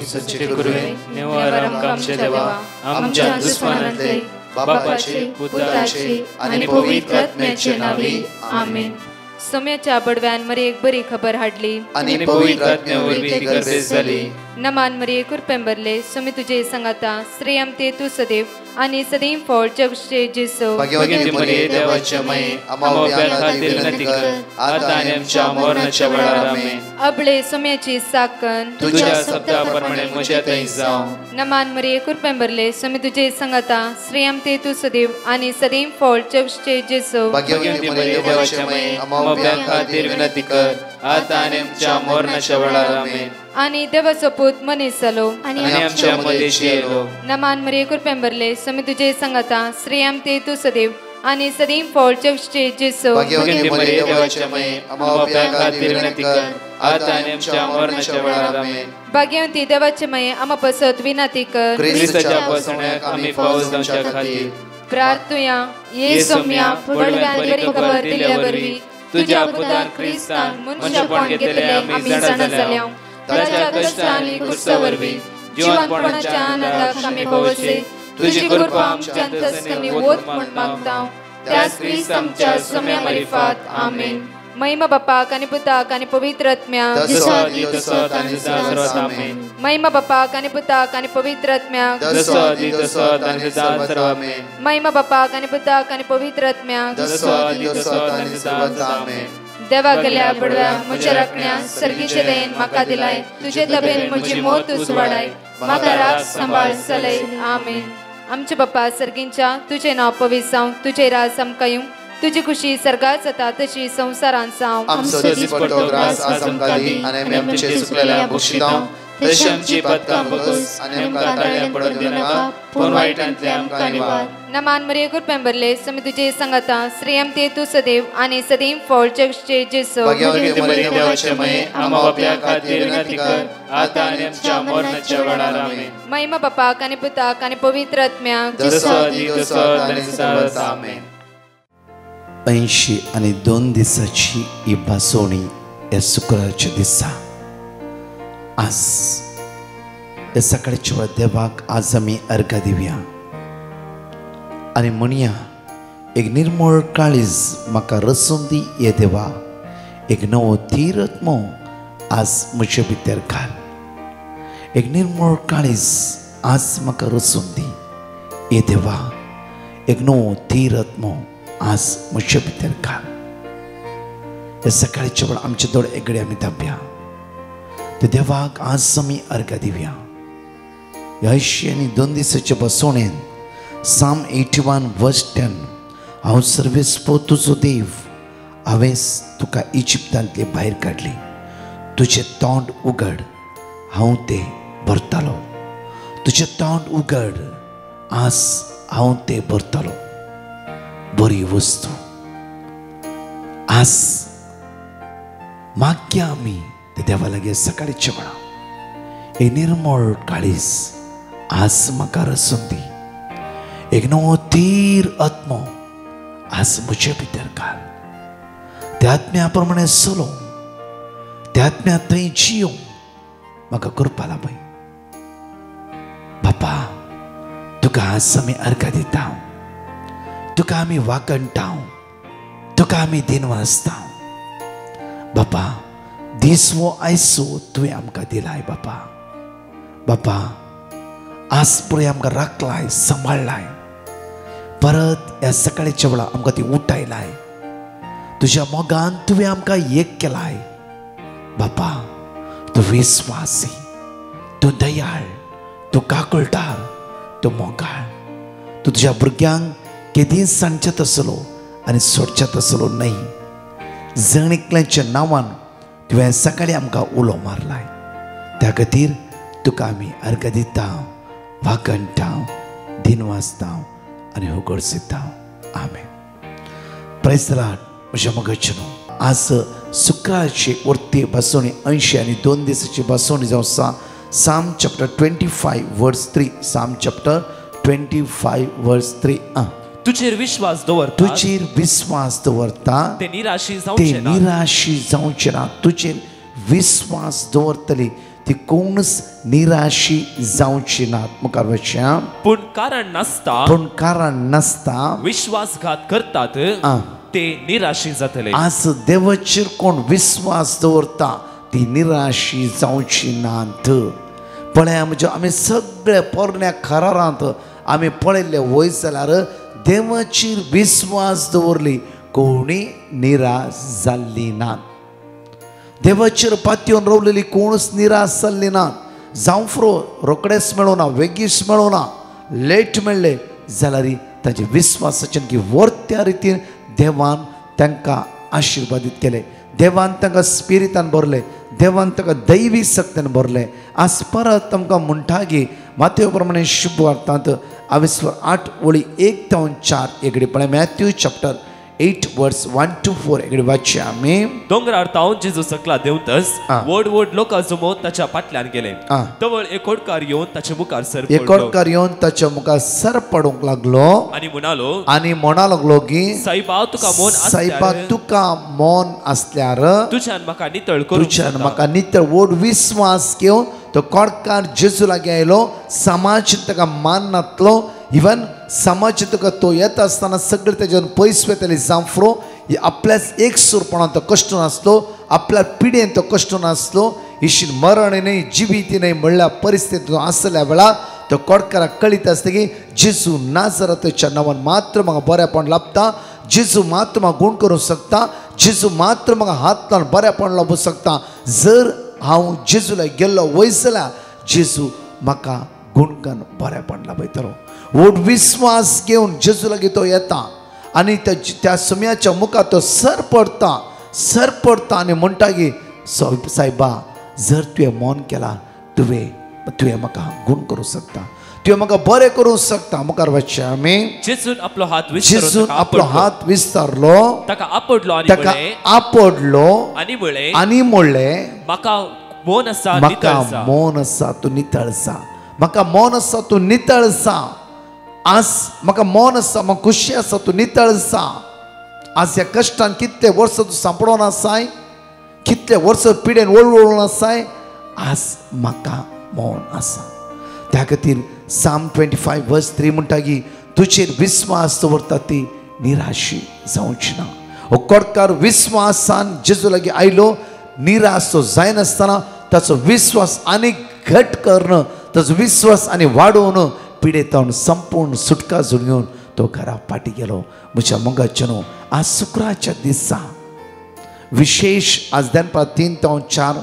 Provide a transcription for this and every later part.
सच्चे गुरुवे निवार आमकां आमचे देवा आमच्या दुश्मनांतले बापाचे पुताचे आणि पवित्र आत्म्याचे नावी आमेन. सोम्याच्या बडव्यान मरी एक बरी खबर हाडली आणि पवित्र आत्म्यावरवी ती गर्भेस जाली. नमान मरी कुरपेंबरले सोमी तुझे संगाता श्रेयम ते तू सदैव आणि सदैव फळ जगचे जेसो. भाग्यवती मरिये देवाच्या माये आमच्या खातीर विनंती कर आता आणि आमच्या मरणाच्या वेळार आमेन. अबळे सोम्याची साकन तुझ्या शब्दाप्रमाणे म्हज्या थंय जावं. नमान मरी कुरपेंबरले सोमी तुझे संगाता श्रेयम ते तू सदैव आणि सदैव फळ जगचे जेसो. भाग्यवती मरिये देवाच्या माये आमच्या खातीर विनंती कर आता आणि आमच्या मरणाच्या वेळार आमेन. आणि देवाचो पूत मनीस जालो आणि आमच्या मध्येशी येलो. नमान मरी कुरपेंबरले सोमी तुझे संगाता श्रेयम ते तू सदैव आणि सदैव फळ जगचे जेसो. भाग्यवती मरिये देवाच्या माये आमच्या खातीर विनंती कर आता आणि आमच्या मरणाच्या वेळार आमेन. भाग्यवंती देवाचे माये आम पसत विनंती कर क्रिस्ताच्या पसण्याक आमी पावस जावच्या खातीर प्रार्थुया. ये सोम्या बडव्यान बरी खबर दिल्या वरवी तुझ्या पुतान क्रिस्तान मनशापण घेतले आमी जाणा जाल्या. ताच्या कष्टांनी कुर्सावरवी जीवनपणाच्या आनंदाक आमी पवसे तुझी कृपा आमच्या अंतस्करणी वोत म्हण मागता. त्याच क्रिस्त आमच्या सोम्या मार्फत आमेन. महिमा बापाक आणि पुताक आणि पवित्र आत्म्याक जसो आदी तसो आता आणि सर्वात आमेन. महिमा बापाक आणि पुताक आणि पवित्र आत्म्याक जसो आदी तसो आता आणि सर्वात आमेन. महिमा बापाक आणि पुताक आणि पवित्र आत्म्याक जसो आदी तसो आता आणि सर्वात आमेन. देवा गेल्या बडव्या म्हज्या राखण्या सर्गीचे दयेन म्हाका दिलाय. तुझे तबेन म्हजी मोत उसवाडाय म्हाका राख सांबाळ चलय आमेन. आमचे बाप्पा सर्गींच्या तुझे नाव पवित्र जावं. तुझे राज आमकां येवं. तुझी खुशी सर्गात जाता तशी संसारांत जावं. आमचो दिसपट्टो ग्रास आज आमकां दी आणि आमी आमचे सुकलेल्या बक्षितांव तशी आमची पदकां बगस आणि आमकां ताळ्या पडत दिनाका पूण वायटांतले आमकां निवार. नमान मरिये कुरपेंबरले सोमी तुझे संगाता श्रेयम ते तू सदैव आणि सदैव फळ जगचे जेसो. भाग्यवती मरिये देवाच्या माये आमच्या खातीर विनंती कर आता आणि आमच्या मरणाच्या वेळार आमेन. महिमा बापाक आणि पुताक आणि पवित्र आत्म्याक जसो आदी तसो आता आणि सर्वात आमेन. 82 दिसाची ही बासोणी या शुक्राच्या दिसा आज या सकाळच्या वेळा देवाक आज आमी अर्घा दिवया आणि म्हणया एक निर्मळ काळीज म्हाका रसून दी ये देवा. एक नवो धीर आत्मो आज म्हजे भितर घाल. एक निर्मळ काळीज आज म्हाका रसून दी ये देवा. एक नवो धीर आत्मो आज म्हजे भितर घाल. हे सकाळच्या वेळा आमचे दोळे एकडे आमी धांपया. ते देवाक आज आमी अर्घा दिवया. 82 दिसाच्या बसोणेन Psalm 81 verse 10 हांव सर्वेस्पो तुजो देव. हांवेंच तुका इजिप्तांतले भायर काडली. तुजें तोंड उगड हांव तें भरतालो. तुजें तोंड उगड आज हांव तें भरतालो. बरी वस्तू आज मागया आमी ते देवा लागीं सकाळच्या वेळा. एक निर्मळ काळीज आज म्हाका रसून दी. एक नवो धीर आत्मो आज म्हजे भितर घाल. त्या आत्म्या प्रमाणे चलो. त्या आत्म्या थंय जियो म्हाका कृपा लाभय. बापा तुका आज आमी अर्घा दिता. तुका आमी वाकणटाव. तुका आमी दिनवासता. बापा दीस वो आयसो तुवें आमकां दिलाय. बापा बापा आज पळय आमकां राखलाय सांबाळलाय. परत ह्या सकाळच्या वेळा आमकां ती उठायलाय. तुज्या मोगान तुवें आमकां एक केलाय. बापा तूं विस्वासी. तूं दयाळ. तूं काकुळटार. तूं मोगाळ. तूं तुज्या भुरग्यांक केदींच सांगचेत आसलो आनी सोडचेत आसलो न्हय. जणिकल्याच्या नांवान तुवें सकाळी आमकां उलो मारलाय. त्या खातीर तुका आमी अर्घ दिता. वाकणटा दिनवासता आनी होगडसिता. आमेन. Praise the Lord. म्हज्या मोगाचेनो आज शुक्रारची उरती बसोणी 82 दिसाची बसोणी जावं. Psalm chapter 25 verse 3. Psalm chapter 25 verse 3. तुजेर विश्वास दवरता. तुजेर विश्वास दवरता ते निराशी जावचे ना. तुजेर विश्वास दवरतली ती कोणच निराशी जावची नात. मुखार वचया. पूण कारण नासता पूण कारण नासता विश्वासघात करतात ते निराशी जातले. आज देवाचेर कोण विश्वास दवरता ती निराशी जावची नात. पळया म्हणजे आमी सगळे पोरण्या खरारांत आमी पळयल्ले वय जाल्यार देवाचेर विश्वास दवरली कोणी निराश जाल्ली नात. देवाचेर पातयेवन रावलेली कोणच निराश जाल्ली नात. जावं फ्रो रोकडेच मेळोना, वेगीच मेळोना, लेट मेळ्ळे जाल्यार ताचे विश्वासाच्यान की वर्त्या रितीन देवान तांकां आशिर्वादीत केले. देवान तांकां स्पिरितान भरले. देवान तांकां दैवी शक्तीन भरले. आज परत आमकां म्हणटा की मातये प्रमाणे शुभ वार्तांत 8:1-4 एकडे पळय. मॅथ्यू चॅप्टर 8:1-4 एकडे वाचया आमी. दोंगरार तावन जेजू सकला देंवतस व्हड व्हड लोकां जमोवन ताच्या फाटल्यान गेले. तवळ एक ओडकार येवन ताच्या मुखार सर पडलो. एक ओडकार येवन ताच्या मुखार सर पडूंक लागलो आनी म्हणालो लागलो की साईबा तुका मोन साईबा तुका मौन असल्यार तुझ्यान म्हाका नितळ करूंक तुझ्यान म्हाका नितळ व्हड विश्वास घेवन तो कोडकार जेजू लागीं आयलो. समाज ताका मान नातलो. इवन समाज तुका तो येता आसतना सगळे तेज्यान पयस वेतले. जांफ्रो आपल्याच एक सुरपणान तो कश्ट नासलो. आपल्या पिडेन तो कश्ट नासलो. इशीन मरण नाही, जिवीत नाही म्हणल्या परिस्थितीत आसल्या वेळार तो कोडकाराक कळीत आसता की जेजू नाजराथच्या नांवान मात्र म्हाका बरेपण लाभता. जेजू मात्र म्हाका गुण करूंक शकता. जेजू मात्र म्हाका हात लावन बरेपण लाभूंक शकता. जर हांव जेजूला गेल्लो वय जाल्यार जेजू म्हाका गुणगान बरेपण लाभयतलो. व्हड विश्वास घेवन जेजू लागीं तो येता आनी त्या समयाच्या मुखार तो सर पडता आनी म्हणटा की सायबा जर तुवें मौन केला तुवें म्हाका गुण करूंक शकता. तुवें म्हाका बरें करूंक शकता. मुखार वचया आमी. जेजून आपलो हात विस्तारलो ताका आपडलो आनी म्हणलें म्हाका मौन आसा तूं नितळ सा. म्हाका मौन आसा तूं नितळ सा. आज म्हाका मौन आसा, म्हाका खुशी आसा तूं नितळ सा. आज ह्या कश्टान कितले वर्स तूं सांपडोन आसाय, कितले वर्स पिडेन वळवळून आसाय, आज म्हाका मौन आसा. त्या खातीर साम 25:3 म्हणटा की तुजेर विश्वास दवरता ती निराशी जावची ना. हो कोडकार विश्वासान जेजू लागीं आयलो. निराश तो जायनासतना ताचो विश्वास आनी घट करणं, ताचो विश्वास आनी वाडोवन पिडेतावन संपूर्ण सुटका घेवन तो घरा फाटी गेलो. म्हज्या मोगाचेनो आज शुक्राच्या दिसा विशेष आज दनपार 3-4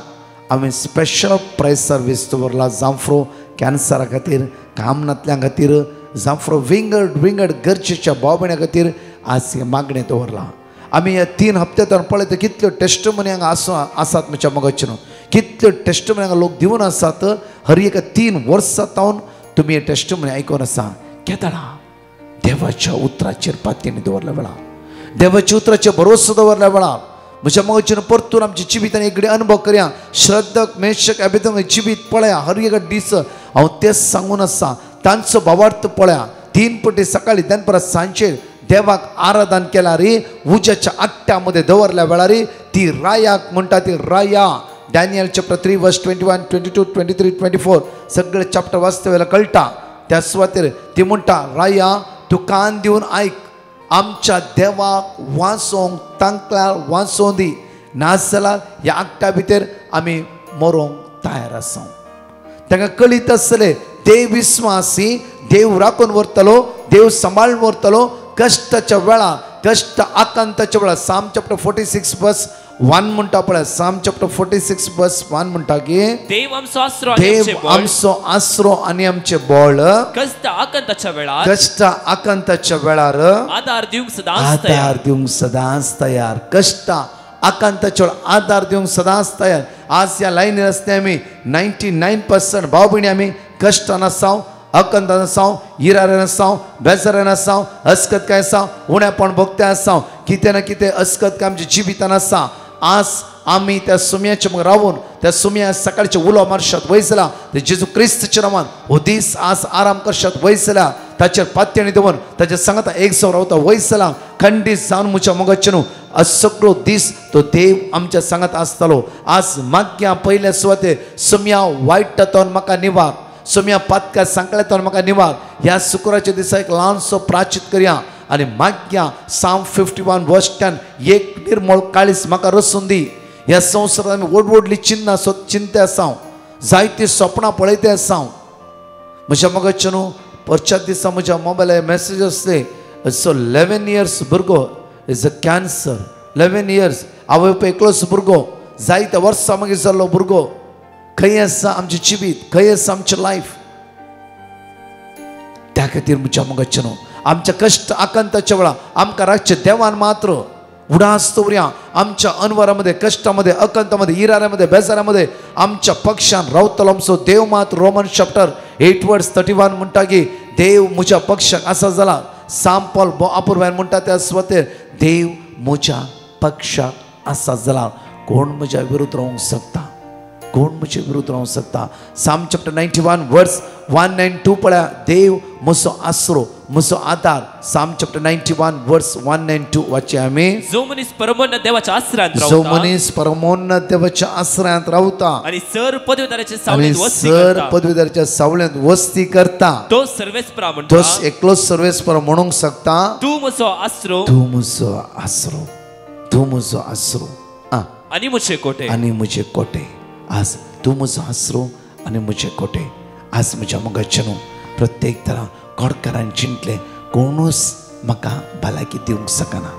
हांवें स्पेशल प्रायज सर्वीस दवरला. जांफ्रो कॅन्सरा खातीर, कामनातल्या खातीर, जांफ्रो विंगड गरजेच्या भाव भयण्यां खातीर आज हे मागणें दवरलां. आमी ह्या 3 हप्त्यांत पळयता कितल्यो टेस्टमनी हांगा आसात. म्हज्या मोगाचेनो कितल्यो टेस्टमनी हांगा लोक दिवन आसात. हर एका 3 वर्सां जावन तुम्ही हे टेस्टमनी आयकून आसा. केदळा देवाच्या उतराचेर पातयेनी दवरल्या वेळार, देवाच्या उतराचेर भरोसो दवरल्या वेळार म्हज्या मोगाचेर परतून आमच्या जिवितान एकडें अनुभव करया. श्रद्धक मेशक अभिधम जिवीत पळया. हर एक दीस हांव तेच सांगून आसा. तांचो भावार्थ पळया. 3 पटी सकाळी दनपार सांजेर देवाक आराधन केल्यार उज्याच्या आट्ट्यामध्ये दवरल्या वेळार ती रायाक म्हणटा ती राया. डॅनियल चॅप्टर 3:21, 22, 23, 24 सगळे चॅप्टर वाचता वेळेला कळटा. त्या सुवातेर ती म्हणटा राया तूं कान दिवन आयक. आमच्या देवाक वाचोंक तांकां वाचोवं दी. नाजाल्यार ह्या आट्ट्या भितर आमी मरोंक तयार आसा. तांकां कळीत आसतलें देव विश्वासी देव राखून व्हरतलो, देव सांबाळून व्हरतलो. कश्टाच्या वेळार, कश्ट आकांताच्या वेळार साम चॅप्टर 46:1 म्हणटा पळय. साम चॅप्टर 46:1 म्हणटा की देव आमचो आसरो आनी आमचे बळ कश्ट आकांताच्या वेळार आधार दिवंक सदांच तयार. कश्ट आकांताच्या वेळार आधार दिवंक सदांच तयार. आज ह्या लायनीर आसता आमी 99% भाव भयणी आमी कश्टान आसाव, अकंतान आसाव, इरारान आसाव, बेजारान आसाव, अस्कतकाय आसाव, उण्यापण भोगत्या आसाव, कितें ना कितें अस्कतकाय आमच्या जिवितान आसा. आज आमी त्या सुमयाच्या मग रावून त्या सुमया सकाळचे उलो मारशात वयसला. ते जेजू क्रिस्तच्या नांवान हो दीस आज आराम करशात वयसला. ताचेर पातयेणी दवरून ताच्या सांगाता एक सौ रावता वयसला. खंडीत जावन म्हज्या मोगाचेनो सगळो दीस तो देव आमच्या सांगत आसतलो. आज मागया पयले सुवाते सम्या वायट तातून म्हाका निवार, सम्या पातका सांकल्यातून म्हाका निवार. ह्या शुक्राच्या दिसा एक ल्हानसो प्राचित करया आनी मागया साम 51 वर्स 10 एक निर्मळ काळीस म्हाका रसून दी. ह्या संवसारांत आमी व्हडली चिंते आसा, जायती स्वप्नां पळयते आसा. म्हज्या मगजचे न्हू परच्या दिसा म्हज्या मोबायलार मेसेज आसले, सो 11 years भुरगो इज अ कॅन्सर. 11 years आवय बापूय एकलोच भुरगो, जायत्या वर्सां मागीर जाल्लो भुरगो. खंय आसा आमचें जिवीत, खंय आसा आमचें लायफ. त्या खातीर म्हज्या मगजचे न्हू आमच्या कश्ट आकांताच्या वेळा आमकां रातचे देवान मात्र उडास दवरया. आमच्या अनवरामध्ये, कष्टामध्ये, अकंतामध्ये, इराऱ्यामध्ये, बेजाऱ्यामध्ये आमच्या पक्षान रावतलो आमचो देव मात. रोमन चॅप्टर 8 verse 31 म्हणटा की देव म्हज्या पक्षाक आसा जाला. साम पॉल अपूर्वान म्हणटा त्या सुवातेर देव म्हज्या पक्षाक आसा जाला. कोण म्हज्या विरुद्ध रावंक शकता? कोण म्हजे विरुद्ध रावंक शकता? साम चॅप्टर 91 verse 192 पळया, देव म्हजो आसरो, म्हजो आदार. साम चॅप्टर 91 verse 192 वाचया आमी. जो मनीस परमोन्नत देवाच्या आश्रयांत जो मनीस परमोन्नत देवाच्या आश्रयांत रावता आणि सर पदवीधराच्या आणि सावळेंत वस्ती सर करता, पदवीधराच्या सावळेंत वस्ती करता, तो सर्वेस्परा म्हणटा, तोच एकलोच सर्वेस्पर म्हणूंक शकता, तू म्हजो आसरो तू म्हजो आसरो, तू म्हजो आसरो आणि म्हजे कोटे. आनी म्हजे कोटे. आज तू म्हजो आसरो आनी म्हजे कोटे. आज म्हज्या मोगाचे न्हू प्रत्येक तरा कोडकारान चिंतले कोणूच म्हाका भलायकी दिवंक शकना.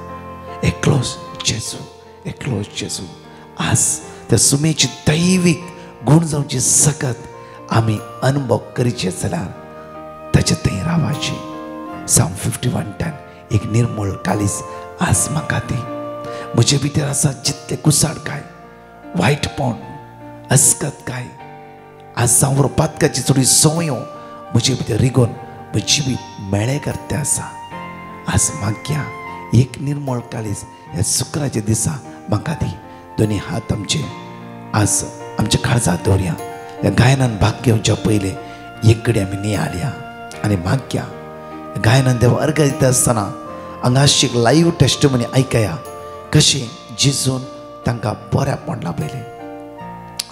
एकलोच जेजू, एकलोच जेजू. आज त्या सुमेची दैवीक गुण जावची सकत आमी अनुभव करीचे जाल्यार ताचे थंय रावाची. साम 51:10 एक निर्मळ काळीज आज म्हाका दी. म्हजे भितर आसा जितले कुसाड काय, वायटपण, अस्कत काय, आज सांवरो पातकाची थोडी संवयो म्हजे भितर रिगोन म्हजें जिवीत मेळे करते आसा. आज मागया एक निर्मळ काळीज ह्या शुक्राच्या दिसा म्हाका दी. दोनी हात आमचे आज आमच्या काळजात दवरया. ह्या गायनान भाग घेवच्या पयले एक कडेन आमी नियाळया आनी मागया. गायनान देवा अर्घ दिता आसतना हांगाशी एक लायव्ह टेस्टिमनी आयकया कशें जेजून तांकां बऱ्यापण लाभयलें.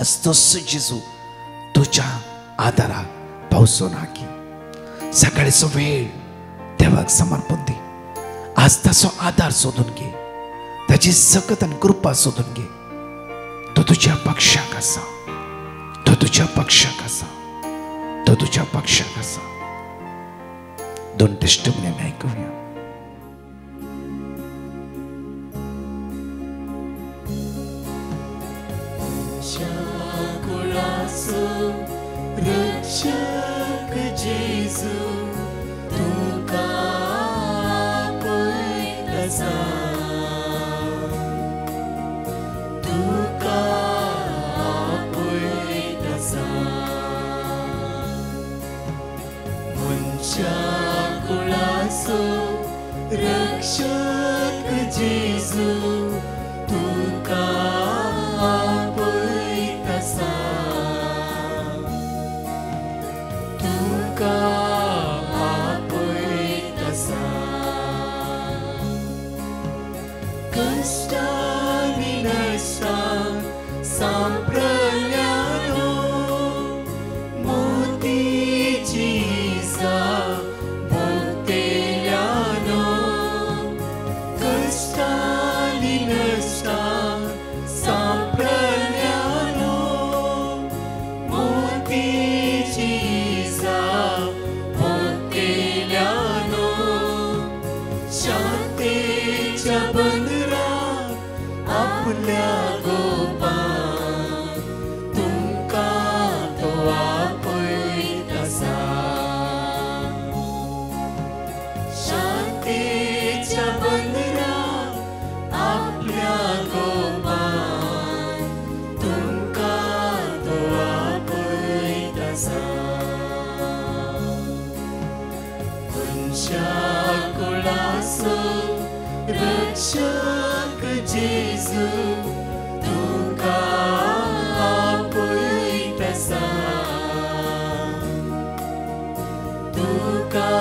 आज तसो जेजू तुज्या आदाराक पावसो नाकी. सकाळीचो वेळ देवाक समर्पण दी. आज ताचो आदार सोदून घे, ताची सकत आनी कृपा सोदून घे. तो तुज्या पक्षाक आसा, तो तुज्या पक्षाक आसा, तो तुज्या पक्षाक आसा. दोन टेस्टिमनी आमी आयकुया. रक्षक जेजू तुका पळयता, तुका पळयता. मनशा कुळाचो रक्षक जेजू तुका पळयता, तुका पळयता. कष्टांनी नश्टां सांप्रल्यानो मोतीची इजा भोगतेल्यानो. कष्टांनी नश्टां सांप्रल्यानो मोतीची इजा भोगतेल्यानो. शांतेच्या बंदरात आपल्या गोपान तुमकां तो आपयता. शांतेच्या बंदरात आपल्या गोपान तुमकां तो आपयता. मनशा कुळाचो रक्षक जेजू तुका पळयता, तुका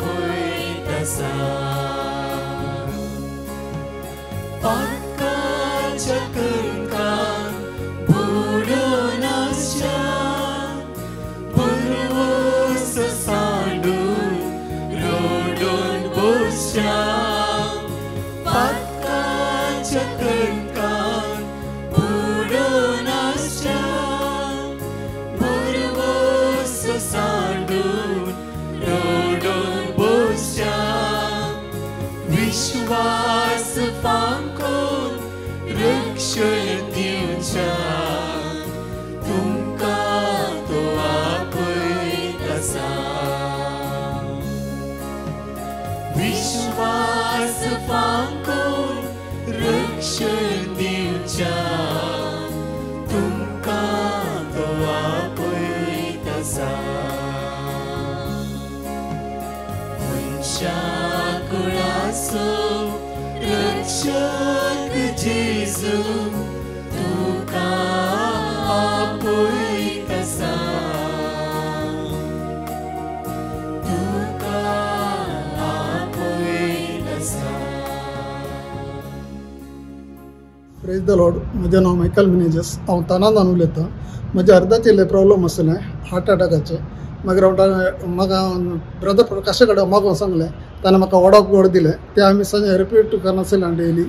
पळयता. पाकाच्या कणकान बुडून आशा परवस सांडून रडून बसच्या पाकाच्या कणकान बुडून आशा परवस सांडून रडून बसच्या विश्वास फांकून रक्षण दिवच्या तुमकां तो आपयत आसा विश्वास फांकून रक्षण दिवच्या तुमकां तो आपयत आसा मनशा कुळाचो रक्षक जेजू तुका आपयत आसा तुका आपयत आसा प्रेज द लॉर्ड. म्हजें नांव मायकल मिनेजस. हांव तानांदान उलयतां. म्हजे अर्दाचे प्रॉब्लम आसलें हार्ट अटॅकाचे. मागीर म्हाका ब्रदर प्रकाशा कडेन मागोवन सांगलें. ताणें म्हाका वडोक गोड दिलें. ते आमी सांजे रिपीट करनासलें डेली.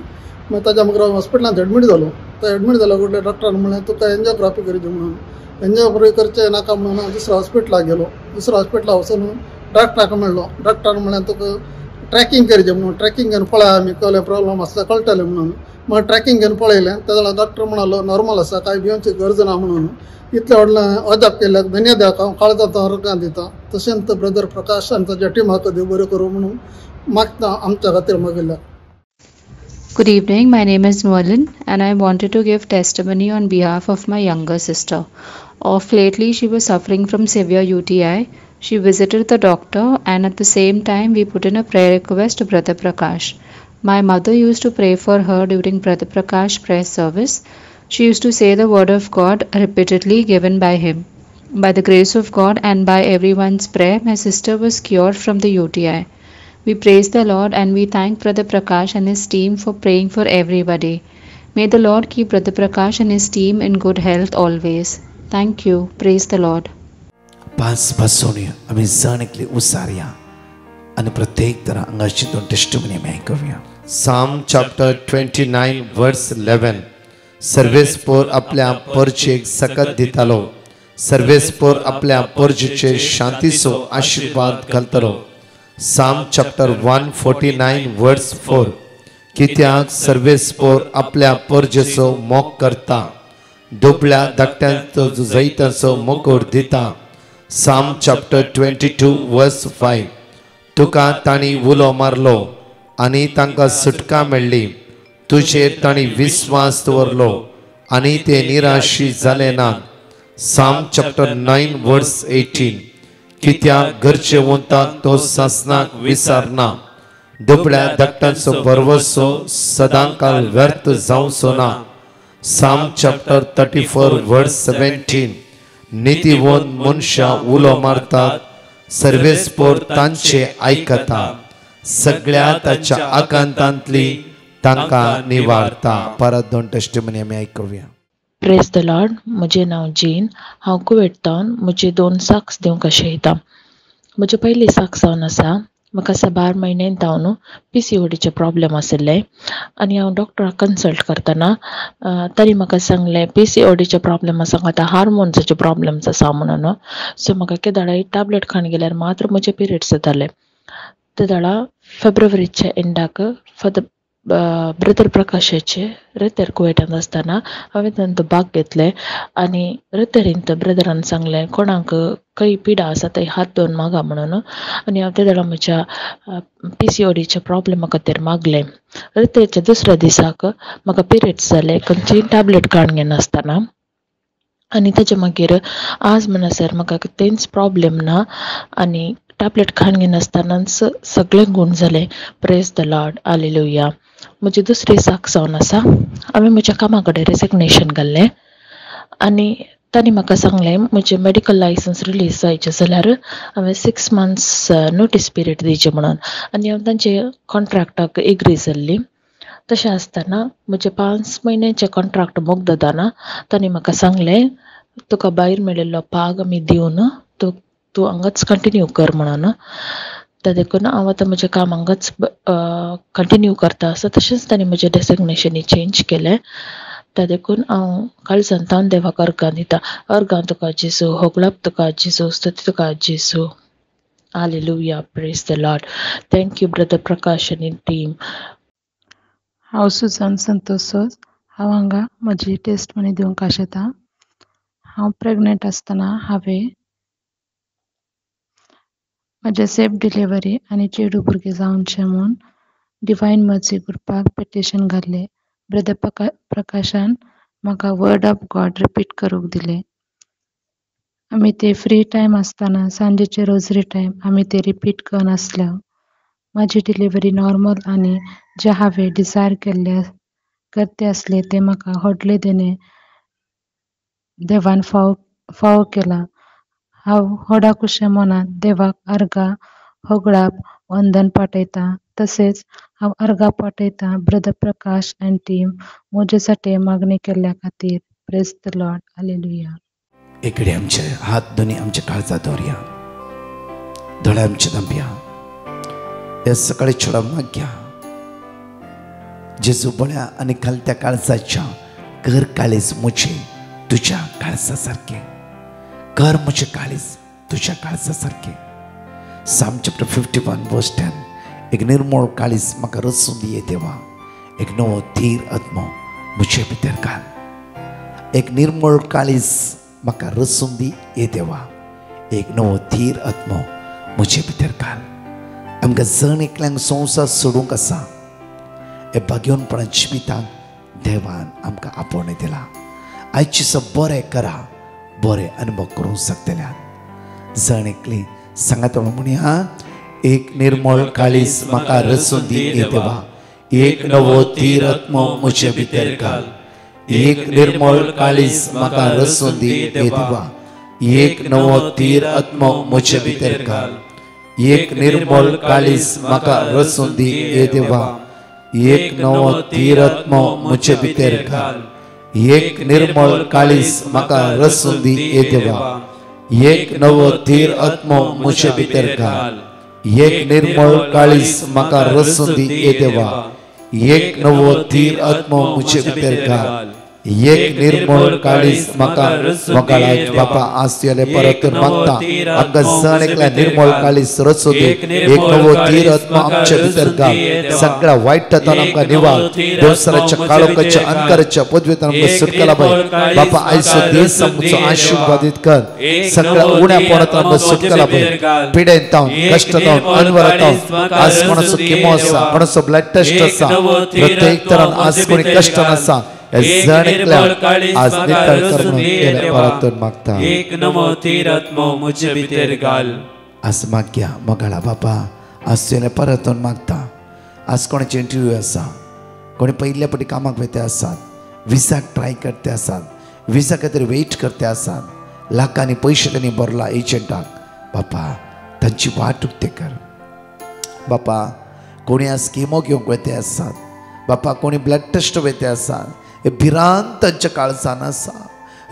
मागीर ताच्या मागीर हांव हॉस्पिटलांत एडमीट जालो. तो एडमीट जाल्या कडले डॉक्टरान म्हणलें तुका एन्जिओग्राफी करची म्हणून. एन्जिओग्राफी करचें नाका म्हणून हांव दुसऱ्या हॉस्पिटलाक गेलो. दुसऱ्या हॉस्पिटलाक वचून डॉक्टराक म्हणलो. डॉक्टरान म्हणलें तुका ट्रॅकिंग करचें म्हणून. ट्रॅकिंग घेवन पळय आमी कसले प्रॉब्लम आसता कळटलें म्हणून. मागीर ट्रॅकिंग घेवन पळयलें. तेन्ना डॉक्टर म्हणालो नॉर्मल आसा, कांय भिवची गरज ना म्हणून. इतले व्हडलें अजाप केल्याक धन्यवाद हांव काळजांत अर्गां दिता. तशेंच ब्रदर प्रकाश आनी ताच्या टिमाक देव बरें करूं म्हणून मागता आमच्या खातीर मागिल्ल्या. Good evening, my name is Noelin and I wanted to give testimony on behalf of my younger sister. Of lately she was suffering from severe UTI. She visited the doctor and at the same time we put in a prayer request to Brother Prakash. My mother used to pray for her during Brother Prakash prayer service. She used to say the word of God repeatedly given by him. By the grace of God and by everyone's prayer, my sister was cured from the UTI. We praise the Lord and we thank Brother Prakash and his team for praying for everybody. May the Lord keep Brother Prakash and his team in good health always. Thank you. Praise the Lord. पाच पासून आम्ही जाणकली उसारया आणि प्रत्येक तरा अंगाची दोन testimony आम्ही ऐकूया. Psalm chapter 29 verse 11. सर्वेस्पोर आपल्या परचेक सकत दितालो. सर्वेस्पोर आपल्या परजेचे शांतीचो आशीर्वाद घालतलो. Psalm chapter 149 verse 4. कित्याक सर्वेस्पोर आपल्या परजेचो मोग करता. दुबळ्या धाकट्यांचो जैताचो मोकोड दिता. Psalm chapter 22 verse 5. तुका ताणी उलो मारलो आनी तांकां सुटका मेळ्ळी. तुजेर ताणी विश्वास दवरलो आनी ते निराशी जाले ना. Psalm chapter 9 verse 18. कित्याक गरजेवंताक तो सासनाक विसारना. दुबळ्या धाकट्यांचो भरवसो सदांकाल व्यर्थ जावचो ना. Psalm chapter 34 verse 17. नीतिवंत मनशां उलो मारतात. सर्वेस्पोर तांचे आयकता. सगळ्या ताच्या आकांतांतली तांकां निवारता. परत दोन टेस्टिमनी आमी आयकुया. Praise the Lord. म्हजें नांव जीन. हांव कुवेटान म्हजे 2 साक्स दिवंक आशयता. म्हजें पयलीं साक्स जावन आसा. म्हाका 12 म्हयने जावन PCODचे प्रॉब्लेम आशिल्ले आनी हांव डॉक्टराक कन्सल्ट करतना ताणी म्हाका सांगलें PCODचे प्रॉब्लेम आसा, आतां हार्मोन्साचे प्रॉब्लेम्स आसा म्हणून. सो म्हाका केदाळा टॅबलेट खावन गेल्यार मात्र म्हजे पिरियड्स जाताले. तेदाळा फेब्रुवारीच्या एंडाक ब्रदर प्रकाशाचे रतर कुवेटांत आसतना हांवें तांचो भाग घेतले आनी रतरींत ब्रदरान सांगलें कोणाक खंय पिडा आसा थंय हात धरून मागा म्हणून. आनी हांव तेदाळा म्हज्या PCODच्या प्रॉब्लेमा खातीर मागलें. रतरीच्या दुसऱ्या दिसाक म्हाका पिरियड्स जाले खंयचीय टॅबलेट खावन घेनासतना. आनी ताचे मागीर आज म्हणसर म्हाका तेंच प्रॉब्लेम ना आनी टॅबलेट खावन घेनासतनाच सगळे गूण जाले. Praise the Lord. हालेलुया. म्हजी दुसरी साक्स जावन आसा. हांवें म्हज्या कामा कडेन रेजिग्नेशन घाल्लें आनी तांणी म्हाका सांगलें म्हजें मेडिकल लायसन्स रिलीज जावचें जाल्यार हांवें 6 months नोटीस पिरियड दिवचें म्हणून. आनी हांव तांचे कॉन्ट्रॅक्टाक एग्री जाल्ली. तशें आसतना म्हजे 5 म्हयन्याचे कॉन्ट्रॅक्ट मोग जाताना तांणी म्हाका सांगलें तुका भायर मेळिल्लो पाग आमी दिवन तूं हांगाच कंटिन्यू कर म्हणून. त्या देखून हांव आतां म्हजें काम हांगाच कंटिन्यू करता आसा. तशेंच तांणी म्हजें डेसिग्नेशनूय चेंज केलें. त्या देखून हांव काळजांतान देवाक अर्गां दिता. अर्गां तुका जेजू, होगळप तुका जेजू, स्तुती तुका जेजू. Hallelujah, praise the Lord. Thank you brother Prakash आनी टीम. हांव सुजान संतोष. हांव हांगा म्हजी टेस्टमनी दिवंक आशेतां. हांव प्रेग्नंट आसतना हांवें म्हजें सेफ डिलिव्हरी आनी चेडूं भुरगें जावनशें म्हूण डिवायन मर्सी करपाक पिटिशन घातलें. ब्रदर प्रकाशान म्हाका वर्ड ऑफ गॉड रिपीट करूंक दिलें. आमी ते फ्री टायम आसतना सांजेचे रोजरी टायम आमी ते रिपीट करन आसल्यो. म्हाजी डिलिव्हरी नॉर्मल आनी जे हांवें डिसायर करते आसले ते म्हाका व्हडले देवान फावो केला. हांव व्हडा खुशे मनान देवाक अर्गां, होगळाप, वंदन पाठयतां. तशेंच हांव अर्गां पाठयतां ब्रदर प्रकाश एंड टीम म्हजे साठी मागणी केल्ल्या खातीर. Praise the Lord. हालेलुया. इकडे आमचे हात दोन्ही आमच्या काळजात दवरया, दोळे आमचे दांबया. या सकाळी छोडा मागया. जेजू बळ्या आणि खालत्या काळजाच्या घर काळीज मुझे तुझ्या काळजासारखे, कर मुझे काळीज तुझ्या काळजासारखे. साम चॅप्टर 51 वर्स 10. एक निर्मळ काळीज म्हाका रचून दिये देवा, एक नवो धीर आत्मो मुझे भितर घाल. एक निर्मळ काळीज म्हाका रचून दी ये देवा, एक नवो धीर आत्मो मुझे भितर घाल. आमकां जण एकल्यांक संवसार सोडूंक आसा. हे भाग्यवनपणां जिवितांत देवान आमकां आपोवणें दिला. आयचे दिसा बरें करा, बरें अनुभव करूंक शकतल्यात. जण एकली सांगात म्हणया, एक निर्मळ काळीज म्हाका रचून दी ये देवा, एक नवो धीर आत्मो मुझे भितर घाल. एक निर्मळ काळीज म्हाका रचून दी ये देवा, एक नवो धीर आत्मो मुझे भितर घाल. एक निर्मळ काळीज म्हाका रचून दी ये देवा, एक नवो धीर आत्मो मुझे भितर घाल. एक निर्मळ काळीज म्हाका रचून दी ये देवा, एक नवो धीर आत्मो मुझे भितर घाल. एक निर्मळ काळीज म्हाका रचून दी ये देवा, एक नवो धीर आत्मो मुझे भितर घाल. एक निर्मळ काळीज म्हाका वगाळाय. बापा आज तुझे परतून मागता आमकां जण एकल्या निर्मळ काळीज रचून दी, एक नवो धीर आत्मो आमच्या भितर घाल. सगळ्या वायटांतल्यान आमकां निवाळ, देवसराच्या काळोखाच्या अंतराच्या पदवेंतल्यान आमकां सुटका लाभय. बापा आयचो दीस आमचो आशिर्वादीत कर. सगळ्या उण्यापणांतल्यान आमकां सुटका लाभय. पिडेंतावन, कश्टांतावन, अनवरांतावन आज कोणाचो किमो आसा, कोणाचो ब्लड टेस्ट आसा, प्रत्येक तरान आज कोणी कश्टान आसा, आज नितळ करून केल्या परतून मागता. एक नवो धीर आत्मो मुझे भितर घाल. आज मागया मगाळा बापा, आज तुवें परतून मागता. आज कोणाचे इंटरव्यू आसा, कोणी पयल्या फावटी कामाक वेते आसात, विजाक ट्राय करते आसात, विजा खातीर वेट करते आसात, लाखांनी पयशे त्यांनी भरला एजंटाक. बापा तांची वाट उक्ते कर. बापा कोणी आज किमो घेवंक वेते आसात, बापा कोणी ब्लड टेस्ट वेते आसात, हे भिरांत तांच्या काळजान आसा.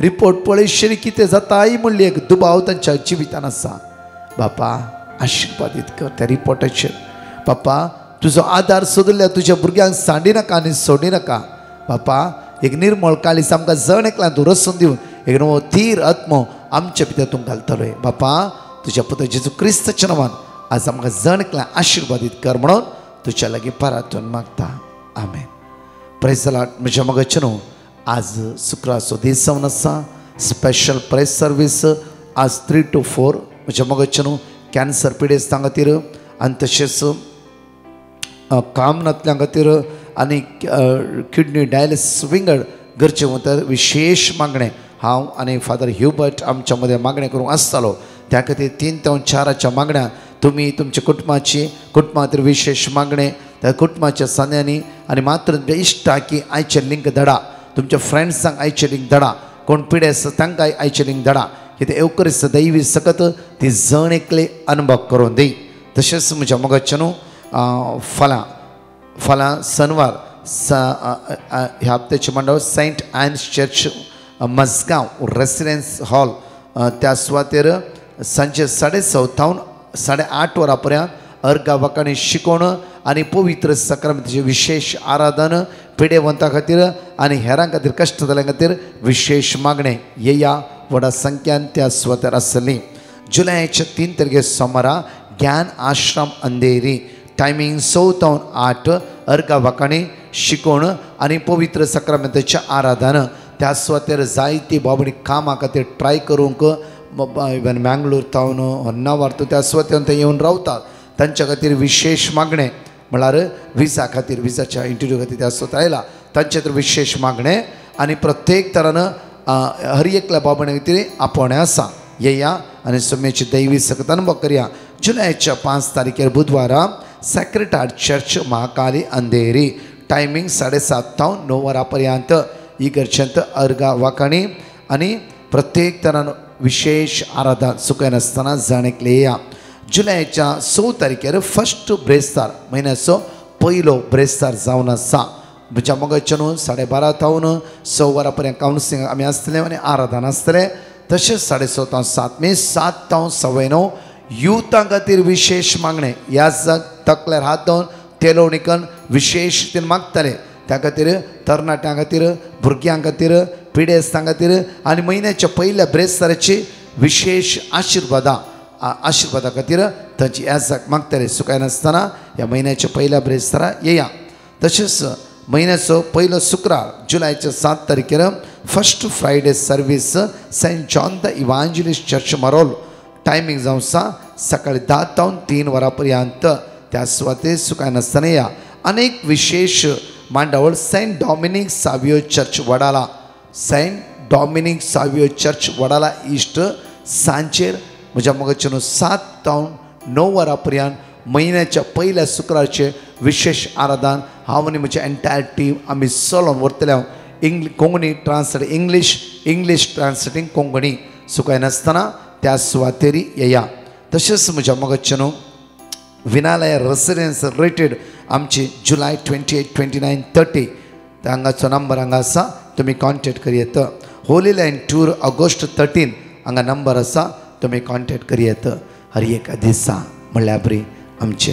रिपोर्ट पळयशीर कितें जाताय म्हणली एक दुबाव तांच्या जिवितान आसा. बापा आशिर्वादीत कर त्या रिपोर्टाचेर. बापा तुजो आदार सोदल्या तुज्या भुरग्यांक सांडी नाका आनी सोडी नाका. बापा एक निर्मळ काळीज आमकां जण एकल्यान तूं रचून दिवन एक नवो धीर आत्मो आमच्या भितर तूं घालतलोय. बापा तुज्या पुत्र जेजू क्रिस्ताच्या नांवान आज आमकां जण एकल्यान आशिर्वादीत कर म्हणून तुज्या लागीं परतून मागता. आमेन. Praise the Lord. म्हज्या मगाचे न्हू आज शुक्राचो दीस जावन आसा. स्पेशल प्रेस सर्वीस आज 3 to 4 म्हज्या मगाचे न्हू कॅन्सर पिडेस्तां खातीर आनी तशेंच कामनातल्यां खातीर आनी किडनी डायलिसीस विंगड गरजे वता विशेष मागणें हांव आनी फादर ह्युबर्ट आमच्या मदें मागणें करूंक आसतालो. त्या खातीर 3 ते 4 मागण्या तुमी तुमच्या कुटुंबाची खातीर विशेष मागणें त्या कुटुंबाच्या सान्यांनी आनी मात्र तुमच्या इश्टा की आयचे लिंक धाडा, तुमच्या फ्रेंड्सांक आयचे लिंक धाडा, कोण पिडे आसा तांकां आयचे लिंक धाडा. कितें एवकरीस्त दैवी सकत ती जण एकले अनुभव करून दी. तशेंच म्हज्या मोगाचे न्हू फाल्यां शेनवार ह्या हप्त्याचे मंडळ Saint Anne's church Mazgaon residence hall त्या सुवातेर सांजे 6:30 8:30 वरांपर्यंत अर्घा वाकाणी शिकोवण आनी पवित्र सक्रामेंताचे विशेष आराधन पिडेवंतां खातीर आनी हेरां खातीर कश्ट जाल्यां खातीर विशेष मागणे येया व्हडा संख्यान त्या सुवातेर आसली. जुलयाच्या 3 तारखे सोमारा ज्ञान आश्रम अंधेरी टायमिंग 6:08 अर्घा वाकाणी शिकोवण आनी पवित्र सक्रामेंताचें आराधन त्या सुवातेर जायती बाबडी कामां खातीर ट्राय करूंक इवन मँगलोर तावन होन्नावर त्या सुवातेर ते येवन रावतात तांच्या खातीर विशेष मागणे म्हळ्यार विजा खातीर विजाच्या इंटरव्यू खातीर त्या सुवातेर आयला तांचे खातीर विशेष मागणे आनी प्रत्येक तरान हर एकल्या बाबणे खातीर आपोवणें आसा. येया आनी सोम्याची दैवी सकत अनुभव करया. जुलयाच्या 5 तारखेर बुधवारा sacred heart church Mahakali Andheri timing 7:30 9 वरांपर्यंत इगर्जेंत अर्घा वाकाणी आनी प्रत्येक तरान विशेष आराधन सुखय नासतना जाणेकले येया. जुलयाच्या 6 तारखेर फर्स्ट ब्रेस्तार म्हयन्याचो पयलो ब्रेस्तार जावन आसा. म्हज्या मोगाचे न्हू 12:30 तावन 6 वरांपर्यंत कावन्सिलींग आमी आसतलें आनी आराधन आसतलें. तशेंच 6:30 तावन 7 मे 7 तावन 9:15 युथां खातीर विशेष मागणे ह्या तकल्यार हात दवन तेलोवणीकन विशेश रितीन मागतले त्या खातीर तरणाट्यां खातीर भुरग्यां खातीर पिडेस्तां खातीर आनी म्हयन्याच्या पयल्या ब्रेस्ताराची विशेष आशिर्वादा खातीर तांची याजाक मागतले. सुखाय नासतना ह्या म्हयन्याच्या पयल्या ब्रेस्तारा येया. तशेंच म्हयन्याचो पयलो शुक्रार जुलयाच्या 7 तारखेर first Friday service Saint John the Evangelist church Marol timing जावन सकाळी 10 तावन 3 वरांपर्यंत त्या सुवातेर सुखाय नासतना या. अनेक विशेष मांडावळ सेंट डॉमिनिक सावियो चर्च वडाला सेंट डॉमिनिक सावियो चर्च वडाला इश्ट सांजेर म्हज्या मोगाचे न्हू 7 तावन 9 वरांपर्यंत म्हयन्याच्या पयल्या शुक्रारचे विशेष आराधन हांव आनी म्हजी एंटायर टीम आमी चलोवन व्हरतले. कोंकणी ट्रान्सलेट इंग्लीश ट्रान्सलेटींग कोंकणी सुखाय नासतना त्या सुवातेरी येया. तशेंच म्हज्या मोगाचे न्हू विनालय रेसिडेन्स रेटेड आमची जुलय 28, 29, 30 हांगाचो नंबर हांगा आसा तुमी कॉन्टेक्ट करियेत. होली लँड टूर ऑगस्ट 13 हांगा नंबर आसा तुमी कॉन्टेक्ट करियेत. हर एका दिसा म्हणल्यार बरी आमचे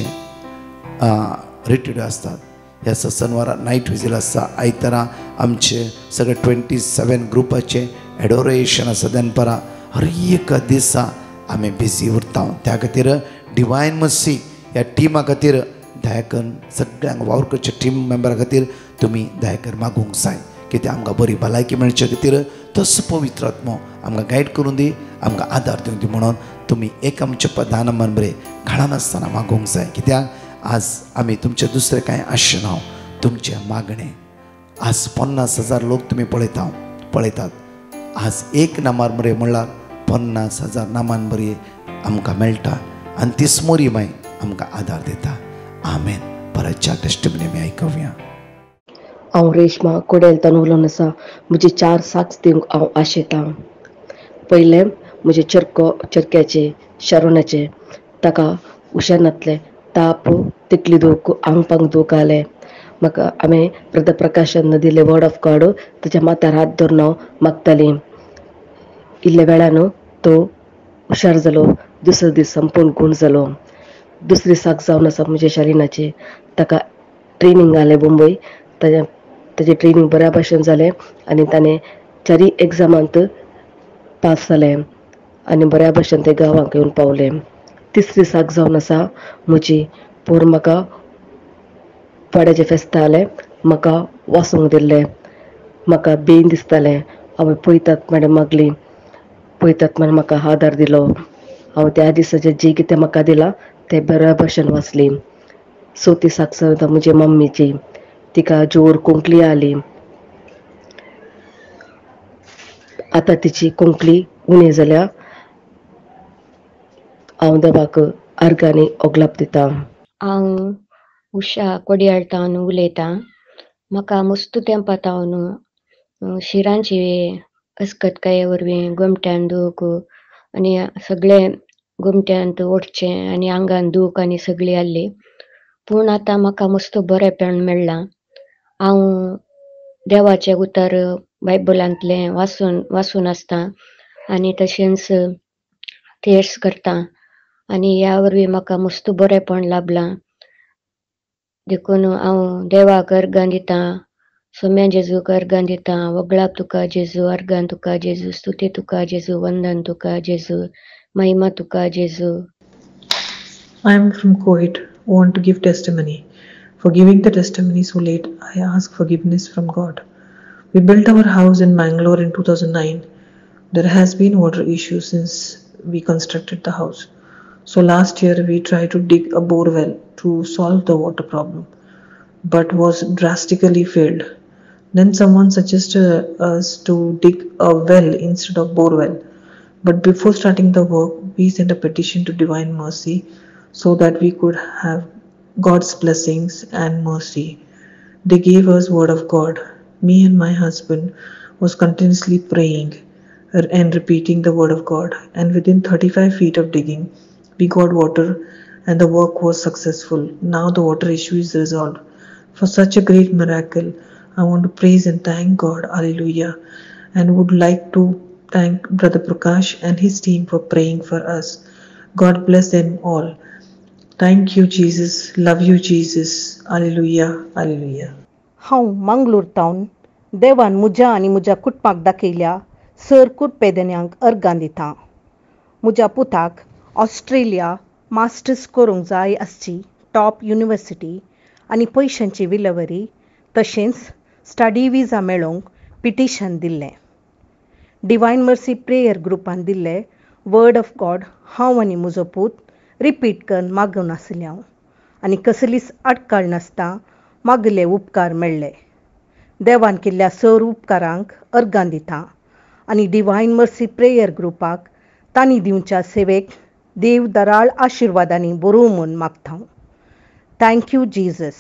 रिट्रीट आसतात. ह्या सनवारा नायट विजील आसा. आयतारा आमचे सगळे 27 ग्रुपाचे एडोरेशन आसा दनपारां. हर एका दिसा आमी बिजी उरता. त्या खातीर डिवायन मर्सी ह्या टिमा खातीर दया करून सगळ्यांक वावरकरच्या टीम मेंबरा खातीर तुमी दया करून मागूंक जाय कित्याक आमकां बरी भलायकी मेळचे खातीर तसो पवित्र आत्मो आमकां गायड करून दी आमकां आदार दिवन दी म्हणून तुमी एक आमचे प्रधान बरे घाण नासतना मागूंक जाय. कित्याक आज आमी तुमचे दुसरें कांय आशे ना. तुमचे मागणे आज 50,000 लोक तुमी पळयतात. आज एक नामार बरे म्हणल्यार 50,000 नामान बरी आमकां मेळटा आनी ती स्मोरी माय आमकां आदार दिता. आमेन. परतच्या टेस्टिमनी आमी आयकूया. हांव रेशमा कोडेलतान उलोवन आसा. म्हजे 4 साक्स दिवंक हांव आशेतां. पयलें म्हजे चरक्याचे शरोणाचे ताका हुशानातले ताप तिकली दूख आंग पांग दूख आले. म्हाका हांवें ब्रदर प्रकाशन दिले वर्ड ऑफ गॉड ताच्या माथ्यार हात धरून हांव मागतालीं. इल्ल्या वेळान तो हुशार जालो. दुसरे दीस संपूर्ण गूण जालो. दुसरी साक जावन आसा म्हज्या शरिनाची. ताका ट्रेनींग आलें मुंबय. ताजें ट्रेनींग बऱ्या भाशेन जालें आनी ताणें 4 एग्जामांत पास जालें आनी बऱ्या भाशेन ते गांवांक येवन पावलें. तिसरी साक जावन आसा म्हजी. पोर म्हाका पाड्याचें फेस्त जालें. म्हाका वचूंक दिल्लें. म्हाका बेन दिसतालें. हांवें पळयतात मॅडम मागली. पळयतात म्हण म्हाका आदार दिलो. हांव त्या दिसाचें जें कितें म्हाका दिलां तें बऱ्या भाशेन वाचली. चवथी साक जावन म्हजे मम्मीची. तिका जोर कोंकली आली. आतां तिची कोंकली उणी जाल्या. हांव देवाक अर्गांनी ओगलाप दितां. हांव उशा कोडयाळतान उलयतां. म्हाका मस्त तेंपात हांव न्हू शिरांची अस्कटकाये वरवीं गोमट्यान दूख आनी सगळें गोमट्यांत ओडचें आनी आंगान दूख आनी सगळी आसली. पूण आतां म्हाका मस्त बरेंपण मेळ्ळां. हांव देवाचें उतर बायबलांतलें वाचून आसता आनी तशेंच थेट्स करता आनी ह्या वरवीं म्हाका मस्त बरेंपण लाभलां. देखून हांव देवाक अर्गां दितां, सोम्या जेजूक अर्गां दितां. वगळाप तुका जेजू, अर्गां तुका जेजू, स्तुती तुका जेजू, वंदन तुका जेजू, महिमा तुका जेजू. I am from Kuwait. Want to give testimony. For giving the testimony so late, I ask forgiveness from God. We built our house in Mangalore in 2009. There has been water issue since we constructed the house. So last year we tried to dig a bore well to solve the water problem, but was drastically failed. Then someone suggested us to dig a well instead of bore well. But before starting the work, we sent a petition to Divine Mercy so that we could have God's blessings and mercy. They gave us word of God. Me and my husband was continuously praying and repeating the word of God, and within 35 feet of digging, we got water and the work was successful. Now the water issue is resolved. For such a great miracle, I want to praise and thank God. Hallelujah. And would like to thank Brother Prakash and his team for praying for us. God bless them all. Thank you, Jesus. Love you, Jesus. Hallelujah. Hallelujah. हांव मंगळूरतावन देवान म्हज्या आनी म्हज्या कुटुंबाक दाखयल्या सरकूट पेदन्यांक अर्गां दितां. म्हज्या पुताक ऑस्ट्रेलिया मास्टर्स करूंक जाय आसची टॉप युनिवर्सिटी आनी पयशांची विलेवरी तशेंच स्टडी विजा मेळोवंक पिटिशन दिल्लें. डिवायन मर्सी प्रेयर ग्रुपान दिल्ले वर्ड ऑफ गॉड हांव आनी म्हजो पूत रिपीट करून मागून आसले हांव आनी कसलीच आडकाळ नासता मागले उपकार मेळ्ळे. देवान केल्ल्या सर उपकारांक अर्गां दितां आनी डिवायन मर्सी प्रेयर ग्रुपाक तांणी दिवच्या सेवेक देव दराळ आशिर्वादांनी भरूं म्हूण मागतां. Thank you, Jesus.